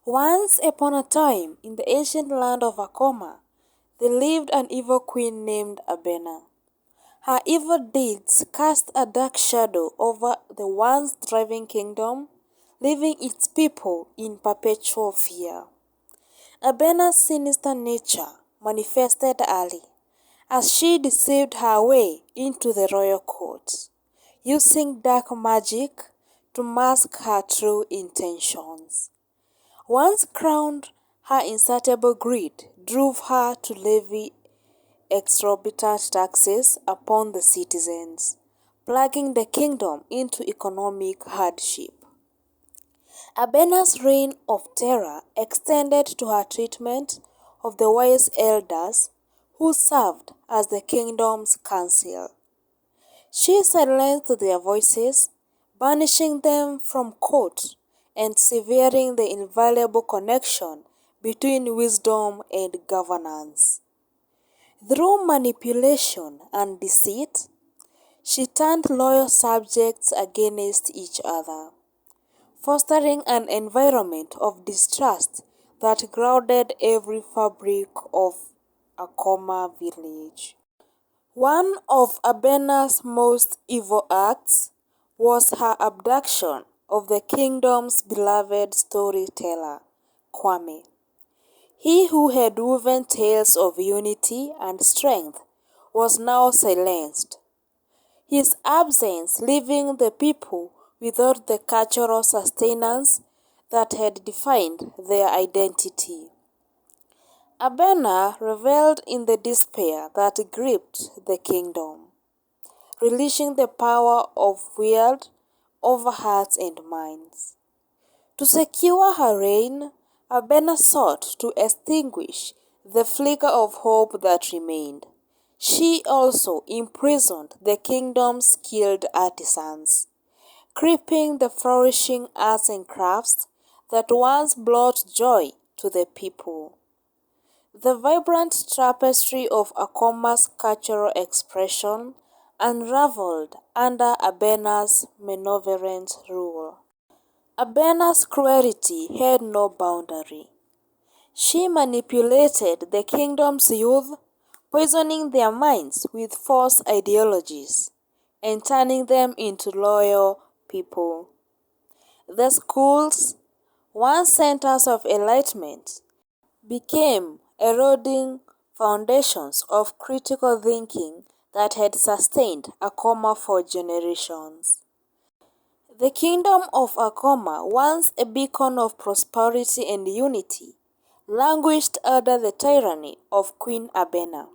Once upon a time, in the ancient land of Akoma, there lived an evil queen named ABENA. Her evil deeds cast a dark shadow over the once thriving kingdom, leaving its people in perpetual fear. ABENA's sinister nature manifested early, as she deceived her way into the royal court, using dark magic to mask her true intentions. Once crowned, her insatiable greed drove her to levy exorbitant taxes upon the citizens, plunging the kingdom into economic hardship. ABENA's reign of terror extended to her treatment of the wise elders who served as the kingdom's council. She silenced their voices, banishing them from court and severing the invaluable connection between wisdom and governance. Through manipulation and deceit, she turned loyal subjects against each other, fostering an environment of distrust that grounded every fabric of Akoma village. One of ABENA's most evil acts was her abduction of the kingdom's beloved storyteller, Kwame. He who had woven tales of unity and strength was now silenced, his absence leaving the people without the cultural sustenance that had defined their identity. ABENA reveled in the despair that gripped the kingdom, relishing the power of weird over hearts and minds. To secure her reign, ABENA sought to extinguish the flicker of hope that remained. She also imprisoned the kingdom's skilled artisans, crippling the flourishing arts and crafts that once brought joy to the people. The vibrant tapestry of Akoma's cultural expression unraveled under ABENA's malevolent rule. ABENA's cruelty had no boundary. She manipulated the kingdom's youth, poisoning their minds with false ideologies and turning them into loyal people. The schools, once centers of enlightenment, became eroding foundations of critical thinking that had sustained Akoma for generations. The kingdom of Akoma, once a beacon of prosperity and unity, languished under the tyranny of Queen ABENA.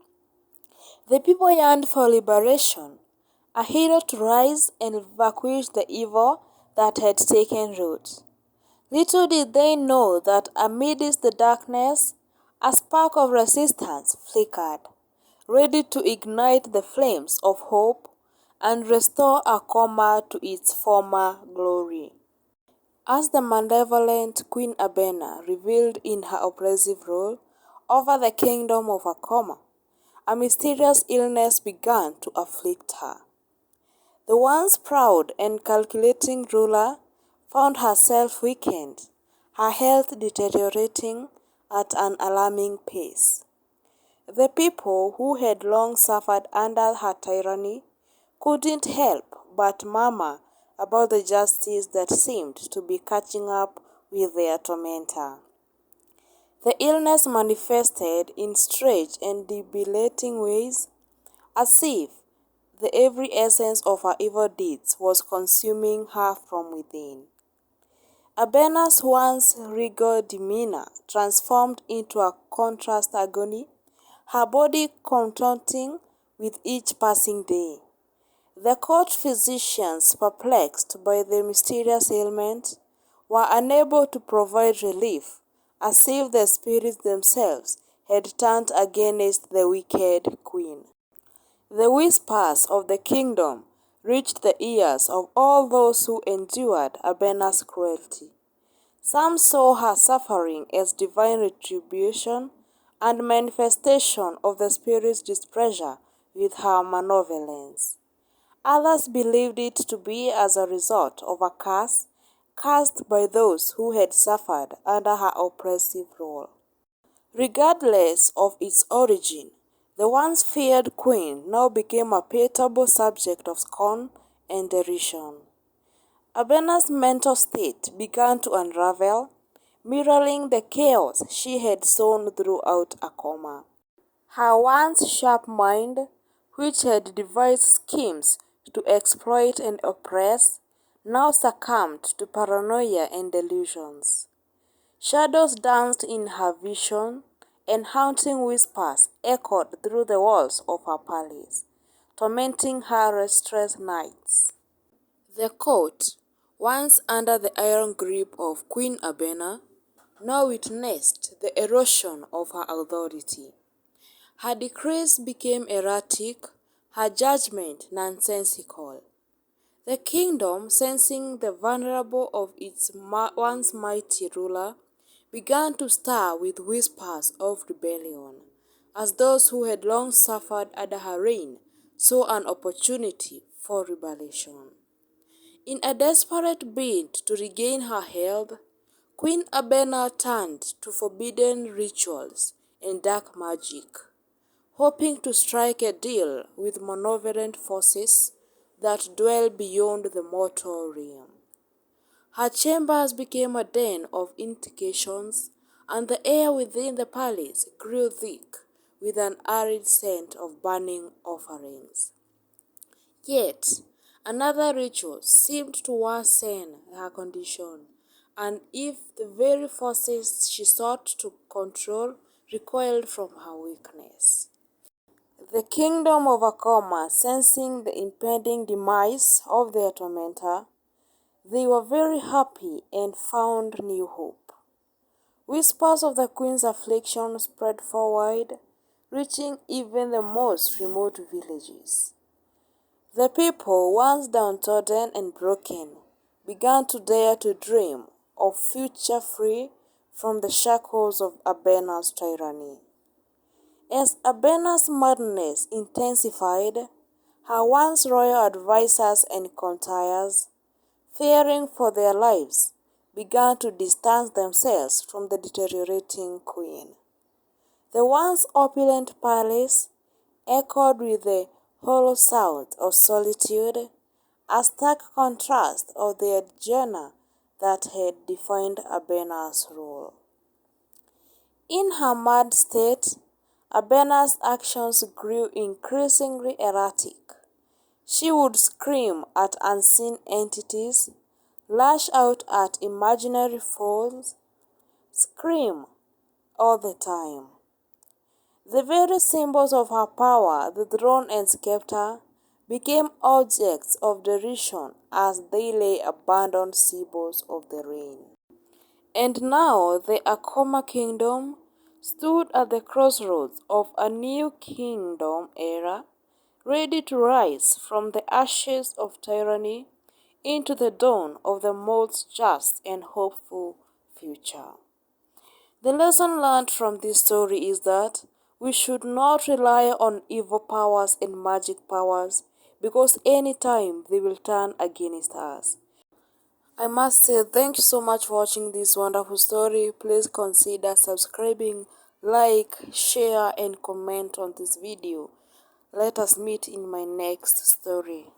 The people yearned for liberation, a hero to rise and vanquish the evil that had taken root. Little did they know that amidst the darkness, a spark of resistance flickered, ready to ignite the flames of hope and restore Akoma to its former glory. As the malevolent Queen ABENA revealed in her oppressive rule over the kingdom of Akoma, a mysterious illness began to afflict her. The once proud and calculating ruler found herself weakened, her health deteriorating at an alarming pace. The people who had long suffered under her tyranny couldn't help but murmur about the justice that seemed to be catching up with their tormentor. The illness manifested in strange and debilitating ways, as if the very essence of her evil deeds was consuming her from within. ABENA's once regal demeanor transformed into a contrast agony, her body contorting with each passing day. The court physicians, perplexed by the mysterious ailment, were unable to provide relief, as if the spirits themselves had turned against the wicked queen. The whispers of the kingdom reached the ears of all those who endured ABENA's cruelty. Some saw her suffering as divine retribution and manifestation of the spirit's displeasure with her malevolence. Others believed it to be as a result of a curse cast by those who had suffered under her oppressive rule. Regardless of its origin, the once feared queen now became a pitiable subject of scorn and derision. ABENA's mental state began to unravel, mirroring the chaos she had sown throughout a coma. Her once sharp mind, which had devised schemes to exploit and oppress, now succumbed to paranoia and delusions. Shadows danced in her vision, and haunting whispers echoed through the walls of her palace, tormenting her restless nights. The court, once under the iron grip of Queen ABENA, now witnessed the erosion of her authority. Her decrees became erratic, her judgment nonsensical. The kingdom, sensing the vulnerable of its once mighty ruler, began to stir with whispers of rebellion, as those who had long suffered under her reign saw an opportunity for rebellion. In a desperate bid to regain her health, Queen ABENA turned to forbidden rituals and dark magic, hoping to strike a deal with malevolent forces that dwell beyond the mortal realm. Her chambers became a den of incantations, and the air within the palace grew thick with an arid scent of burning offerings. Yet, another ritual seemed to worsen her condition, and if the very forces she sought to control recoiled from her weakness. The kingdom of Akoma, sensing the impending demise of their tormentor, they were very happy and found new hope. Whispers of the queen's affliction spread forward, reaching even the most remote villages. The people, once downtrodden and broken, began to dare to dream of future free from the shackles of ABENA's tyranny. As ABENA's madness intensified, her once royal advisers and courtiers, fearing for their lives, began to distance themselves from the deteriorating queen. The once opulent palace echoed with the hollow sound of solitude, a stark contrast of the genre that had defined ABENA's rule. In her mad state, ABENA's actions grew increasingly erratic. She would scream at unseen entities, lash out at imaginary foes, scream all the time. The very symbols of her power, the throne and scepter, became objects of derision as they lay abandoned symbols of the reign. And now the Akoma kingdom stood at the crossroads of a new kingdom era, ready to rise from the ashes of tyranny into the dawn of the most just and hopeful future. The lesson learned from this story is that we should not rely on evil powers and magic powers because anytime they will turn against us. I must say thank you so much for watching this wonderful story. Please consider subscribing, like, share and comment on this video. Let us meet in my next story.